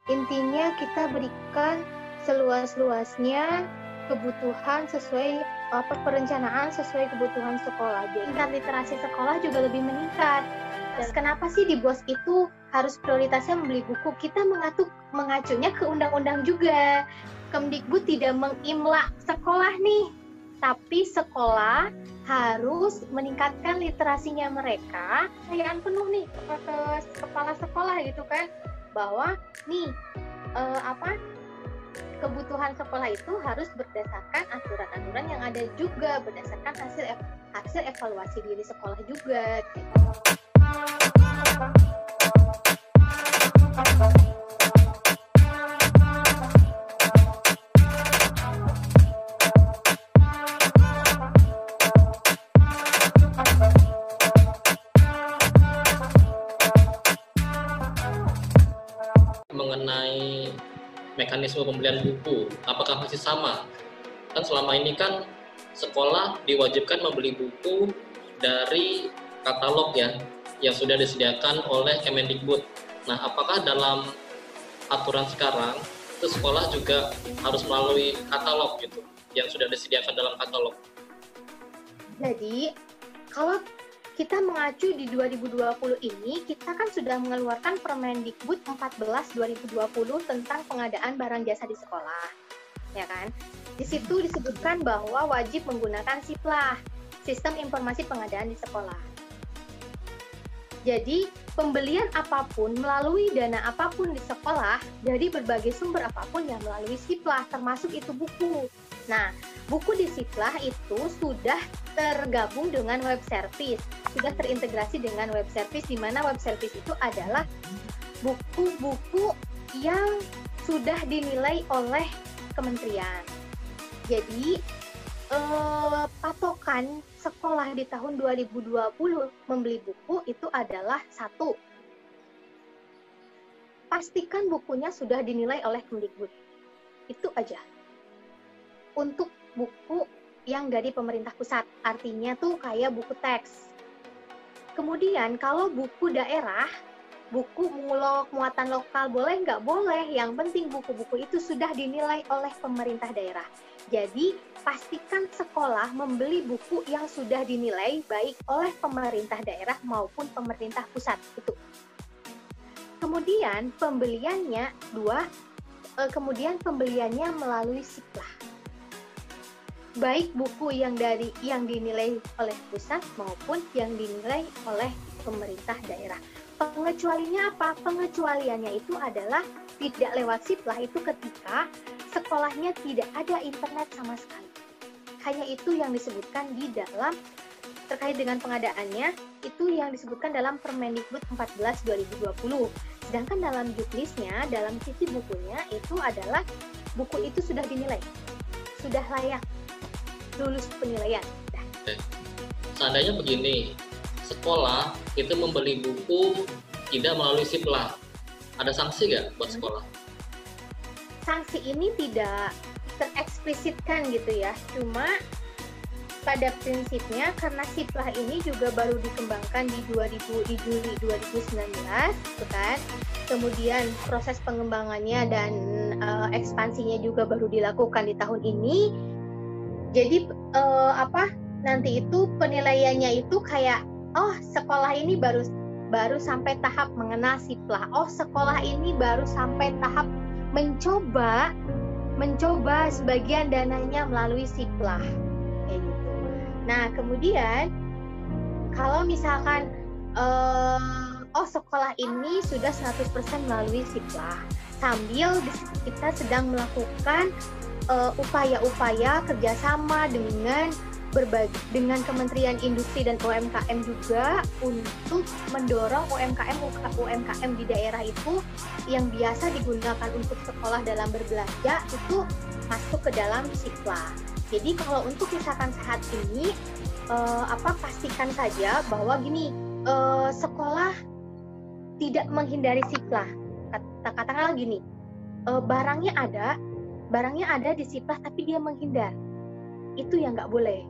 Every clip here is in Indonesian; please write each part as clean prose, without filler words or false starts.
Intinya kita berikan seluas-luasnya kebutuhan sesuai perencanaan sesuai kebutuhan sekolah. Jadi tingkat literasi sekolah juga lebih meningkat. Dan kenapa sih di BOS itu harus prioritasnya membeli buku? Kita mengacunya ke undang-undang juga. Kemdikbud tidak mengimla sekolah nih, tapi sekolah harus meningkatkan literasinya mereka. Kepercayaan penuh nih ke kepala sekolah gitu kan, bahwa nih kebutuhan sekolah itu harus berdasarkan aturan-aturan yang ada juga, berdasarkan hasil evaluasi diri sekolah juga. Mengenai mekanisme pembelian buku, apakah masih sama? Kan selama ini kan sekolah diwajibkan membeli buku dari katalog ya, yang sudah disediakan oleh Kemendikbud. Nah, apakah dalam aturan sekarang itu sekolah juga harus melalui katalog gitu, yang sudah disediakan dalam katalog? Jadi, kalau kita mengacu di 2020 ini, kita kan sudah mengeluarkan Permendikbud 14 2020 tentang pengadaan barang jasa di sekolah, ya kan? Di situ disebutkan bahwa wajib menggunakan SIPLAH, Sistem Informasi Pengadaan di Sekolah. Jadi, pembelian apapun melalui dana apapun di sekolah dari berbagai sumber apapun yang melalui SIPLAH, termasuk itu buku. Nah, buku di SIPLAH itu sudah tergabung dengan web service, sudah terintegrasi dengan web service, di mana web service itu adalah buku-buku yang sudah dinilai oleh kementerian. Jadi, patokan sekolah di tahun 2020 membeli buku itu adalah 1. Pastikan bukunya sudah dinilai oleh Kemdikbud. Itu aja. Untuk buku yang dari pemerintah pusat, artinya tuh kayak buku teks. Kemudian kalau buku daerah, buku mulok, muatan lokal, boleh nggak? Boleh. Yang penting buku-buku itu sudah dinilai oleh pemerintah daerah. Jadi pastikan sekolah membeli buku yang sudah dinilai baik oleh pemerintah daerah maupun pemerintah pusat. Itu. Kemudian pembeliannya pembeliannya melalui SIPLAH. Baik buku yang dinilai oleh pusat maupun yang dinilai oleh pemerintah daerah. Pengecualiannya apa? Pengecualiannya itu adalah tidak lewat SIPLAH itu ketika sekolahnya tidak ada internet sama sekali. Hanya itu yang disebutkan di dalam terkait dengan pengadaannya, itu yang disebutkan dalam Permendikbud 14 2020. Sedangkan dalam juknisnya, dalam sisi bukunya itu adalah buku itu sudah dinilai, sudah layak lulus penilaian. Seandainya begini, sekolah itu membeli buku tidak melalui SIPLAH, ada sanksi nggak buat sekolah? Sanksi ini tidak tereksplisitkan gitu ya, cuma pada prinsipnya karena SIPLAH ini juga baru dikembangkan di Juli 2019, gitu kan. Kemudian proses pengembangannya dan ekspansinya juga baru dilakukan di tahun ini. Jadi nanti itu penilaiannya itu kayak sekolah ini baru sampai tahap mengenal SIPLAH. Sekolah ini baru sampai tahap mencoba sebagian dananya melalui SIPLAH kayak gitu. Nah, kemudian kalau misalkan sekolah ini sudah 100% melalui SIPLAH, sambil kita sedang melakukan upaya-upaya kerjasama dengan Kementerian Industri dan UMKM juga untuk mendorong UMKM di daerah itu yang biasa digunakan untuk sekolah dalam berbelanja itu masuk ke dalam SIPLAH. Jadi kalau untuk misalkan saat ini pastikan saja bahwa gini, sekolah tidak menghindari SIPLAH. Katakanlah gini, barangnya ada di SIPLAH tapi dia menghindar, itu yang nggak boleh.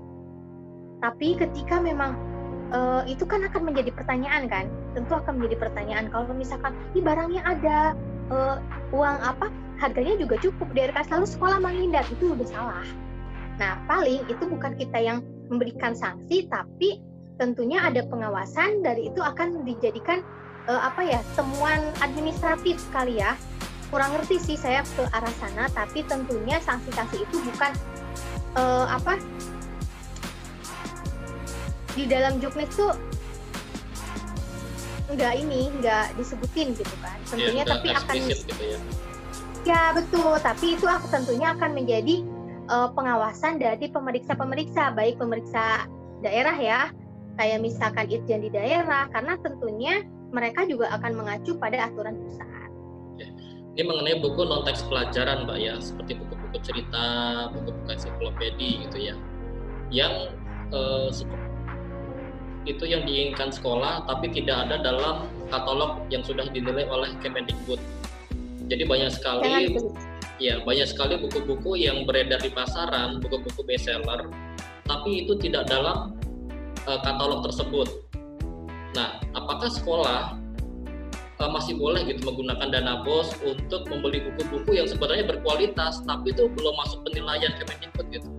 Tapi ketika memang itu kan akan menjadi pertanyaan kan, tentu akan menjadi pertanyaan kalau misalkan ini barangnya ada uang harganya juga cukup di RKS, lalu sekolah menghindar, itu udah salah. Nah, paling itu bukan kita yang memberikan sanksi, tapi tentunya ada pengawasan, dari itu akan dijadikan temuan administratif kali ya. Kurang ngerti sih saya ke arah sana, tapi tentunya sanksi-sanksi itu bukan di dalam Juknis tuh nggak disebutin gitu kan. Tentunya ya, tapi akan gitu ya. Ya betul, tapi itu tentunya akan menjadi pengawasan dari pemeriksa-pemeriksa, baik pemeriksa daerah ya, kayak misalkan Itjen di daerah, karena tentunya mereka juga akan mengacu pada aturan pusat. Ini mengenai buku non-teks pelajaran, Mbak ya, seperti buku-buku cerita, buku-buku ensiklopedi gitu ya, yang itu yang diinginkan sekolah, tapi tidak ada dalam katalog yang sudah dinilai oleh Kemendikbud. Jadi banyak sekali buku-buku yang beredar di pasaran, buku-buku bestseller, tapi itu tidak dalam katalog tersebut. Nah, apakah sekolah masih boleh gitu menggunakan dana BOS untuk membeli buku-buku yang sebenarnya berkualitas, tapi itu belum masuk penilaian Kemendikbud gitu?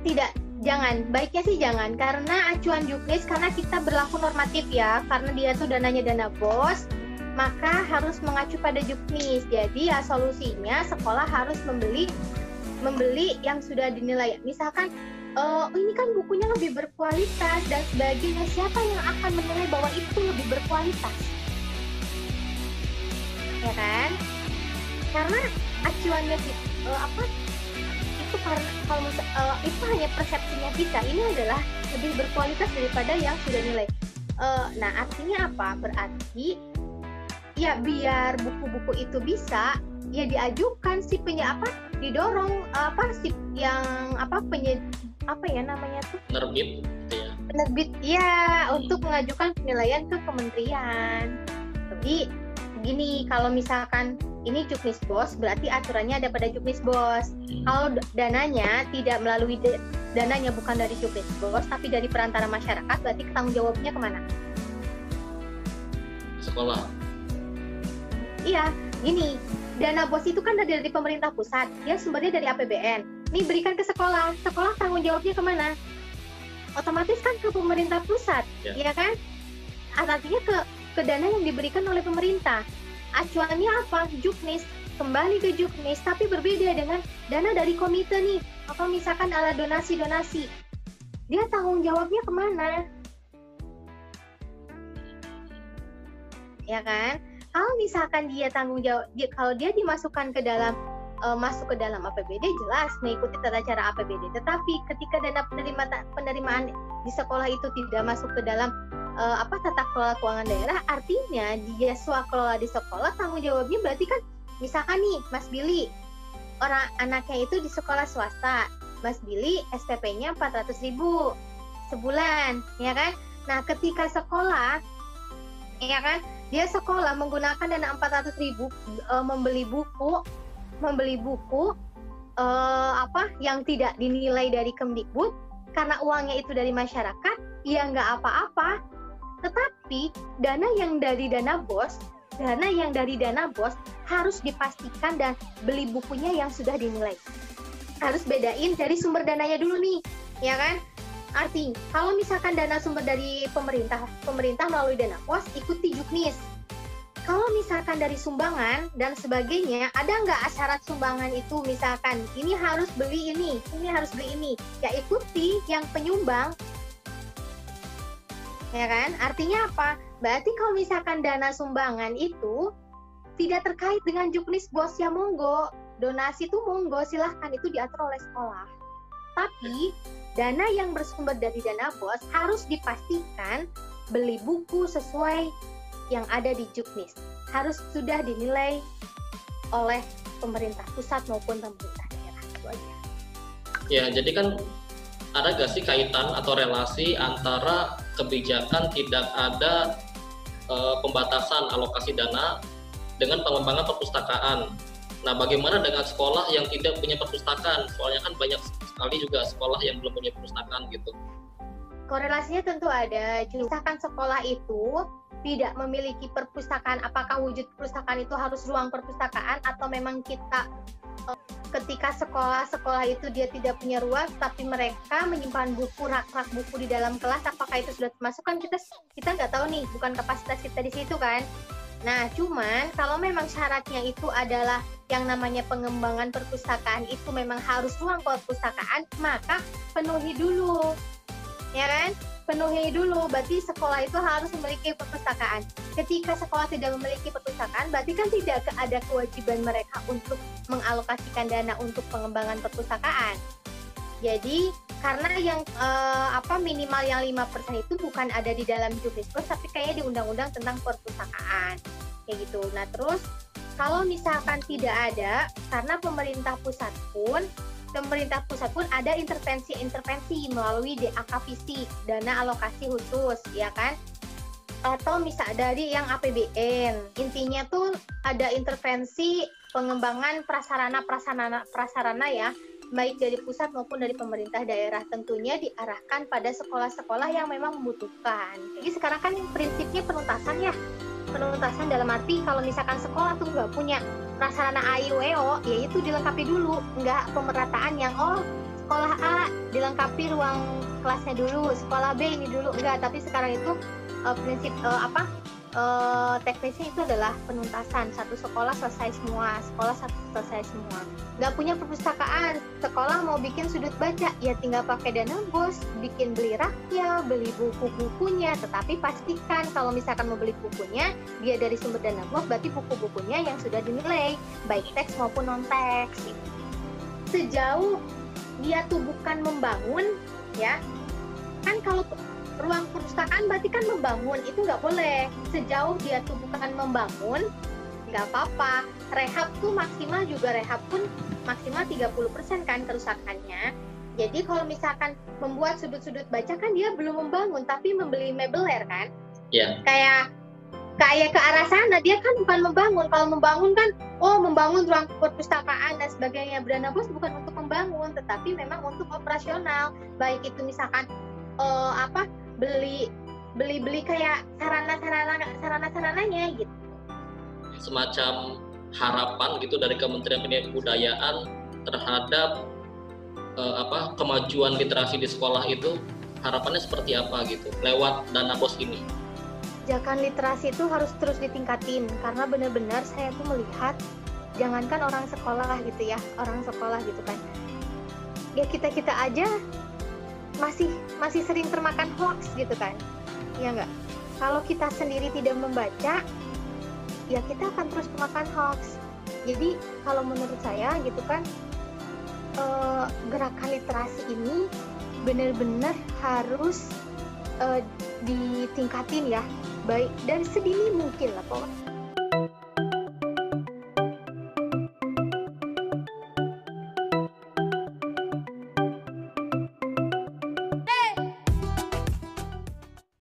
Tidak, jangan. Baiknya sih jangan, karena acuan Juknis, karena kita berlaku normatif ya, karena dia tuh dananya dana BOS, maka harus mengacu pada Juknis. Jadi ya solusinya sekolah harus membeli yang sudah dinilai. Misalkan, ini kan bukunya lebih berkualitas dan sebagainya. Siapa yang akan menilai bahwa itu lebih berkualitas? Ya kan? Karena acuannya itu karena itu hanya persepsinya kita. Ini adalah lebih berkualitas daripada yang sudah nilai. Nah, artinya apa? Berarti ya biar buku-buku itu bisa ya diajukan didorong Penerbit gitu ya. Penerbit ya, untuk mengajukan penilaian ke kementerian. Jadi begini, kalau misalkan ini Juknis BOS, berarti aturannya ada pada Juknis BOS. Kalau dananya tidak melalui dananya bukan dari Juknis BOS tapi dari perantara masyarakat, berarti tanggung jawabnya kemana? Sekolah. Iya, gini, dana BOS itu kan dari pemerintah pusat, dia sumbernya dari APBN. Ini berikan ke sekolah tanggung jawabnya kemana? Otomatis kan ke pemerintah pusat, ya kan? Artinya ke dana yang diberikan oleh pemerintah. Acuannya apa? Juknis, kembali ke Juknis, tapi berbeda dengan dana dari komite nih, atau misalkan ala donasi-donasi. Dia tanggung jawabnya kemana? Ya kan? Kalau misalkan dia tanggung jawab, kalau dia dimasukkan ke dalam masuk ke dalam APBD, jelas mengikuti tata cara APBD. Tetapi ketika dana penerimaan di sekolah itu tidak masuk ke dalam tata kelola keuangan daerah, artinya dia swakelola di sekolah, tanggung jawabnya berarti kan, misalkan nih Mas Billy, orang anaknya itu di sekolah swasta, Mas Billy SPP-nya 400.000 sebulan, ya kan? Nah, ketika sekolah, ya kan, dia sekolah menggunakan dana 400.000 membeli buku yang tidak dinilai dari Kemdikbud, karena uangnya itu dari masyarakat, ya nggak apa-apa. Tetapi dana yang dari dana BOS harus dipastikan dan beli bukunya yang sudah dinilai. Harus bedain dari sumber dananya dulu nih, ya kan? Artinya, kalau misalkan dana sumber dari pemerintah melalui dana BOS, ikuti Juknis. Kalau misalkan dari sumbangan dan sebagainya, ada nggak syarat sumbangan itu, misalkan ini harus beli ini harus beli ini, ya ikuti yang penyumbang. Ya kan? Artinya apa? Berarti kalau misalkan dana sumbangan itu tidak terkait dengan Juknis BOS, ya monggo. Donasi itu monggo, silahkan, itu diatur oleh sekolah. Tapi dana yang bersumber dari dana BOS harus dipastikan beli buku sesuai yang ada di Juknis. Harus sudah dinilai oleh pemerintah pusat maupun pemerintah daerah. Itu aja. Ya, jadi kan ada nggak sih kaitan atau relasi antara kebijakan tidak ada pembatasan alokasi dana dengan pengembangan perpustakaan? Nah, bagaimana dengan sekolah yang tidak punya perpustakaan? Soalnya kan banyak sekali juga sekolah yang belum punya perpustakaan gitu. Korelasinya tentu ada. Misalkan sekolah itu tidak memiliki perpustakaan, apakah wujud perpustakaan itu harus ruang perpustakaan atau memang kita ketika sekolah itu dia tidak punya ruang tapi mereka menyimpan buku, rak-rak buku di dalam kelas, apakah itu sudah termasuk? Kan kita nggak tahu nih, bukan kapasitas kita di situ kan. Nah, cuman kalau memang syaratnya itu adalah yang namanya pengembangan perpustakaan itu memang harus ruang perpustakaan, maka penuhi dulu, ya kan? Penuhi dulu, berarti sekolah itu harus memiliki perpustakaan. Ketika sekolah tidak memiliki perpustakaan, berarti kan tidak ada kewajiban mereka untuk mengalokasikan dana untuk pengembangan perpustakaan. Jadi karena yang minimal yang 5% itu bukan ada di dalam Jukniskus, tapi kayaknya di undang-undang tentang perpustakaan kayak gitu. Nah terus kalau misalkan tidak ada, karena pemerintah pusat pun ada intervensi melalui DAK fisik, dana alokasi khusus, ya kan? Atau misal dari yang APBN. Intinya tuh ada intervensi pengembangan prasarana ya, baik dari pusat maupun dari pemerintah daerah, tentunya diarahkan pada sekolah-sekolah yang memang membutuhkan. Jadi sekarang kan prinsipnya penuntasan ya, penuntasan dalam arti kalau misalkan sekolah tuh nggak punya prasarana AIWO, ya itu dilengkapi dulu, nggak pemerataan yang sekolah A dilengkapi ruang kelasnya dulu, sekolah B ini dulu, enggak. Tapi sekarang itu prinsip teknisnya itu adalah penuntasan, satu sekolah selesai semua, nggak punya perpustakaan, sekolah mau bikin sudut baca, ya tinggal pakai dana bos, beli raknya, beli buku-bukunya, tetapi pastikan kalau misalkan mau beli bukunya, dia dari sumber dana bos, berarti buku-bukunya yang sudah dinilai, baik teks maupun non-teks. Sejauh dia tuh bukan membangun, ya, kan kalau ruang perpustakaan berarti kan membangun, itu nggak boleh. Sejauh dia tuh bukan membangun, nggak apa-apa. Rehab tuh maksimal 30% kan kerusakannya. Jadi kalau misalkan membuat sudut-sudut baca kan dia belum membangun, tapi membeli mebeler kan? Iya. Kayak ke arah sana, dia kan bukan membangun. Kalau membangun kan, membangun ruang perpustakaan dan sebagainya. Dana bos bukan untuk membangun, tetapi memang untuk operasional. Baik itu misalkan beli kayak sarana-sarananya gitu. Semacam harapan gitu dari Kementerian Pendidikan dan Kebudayaan terhadap kemajuan literasi di sekolah itu, harapannya seperti apa gitu lewat dana bos ini? Jangan literasi itu harus terus ditingkatin, karena benar-benar saya tuh melihat, jangankan orang sekolah gitu kan, ya kita aja masih sering termakan hoax gitu kan, ya nggak? Kalau kita sendiri tidak membaca, ya kita akan terus termakan hoax. Jadi kalau menurut saya gitu kan, gerakan literasi ini benar-benar harus ditingkatin ya, baik dari sedini mungkin lah pokoknya.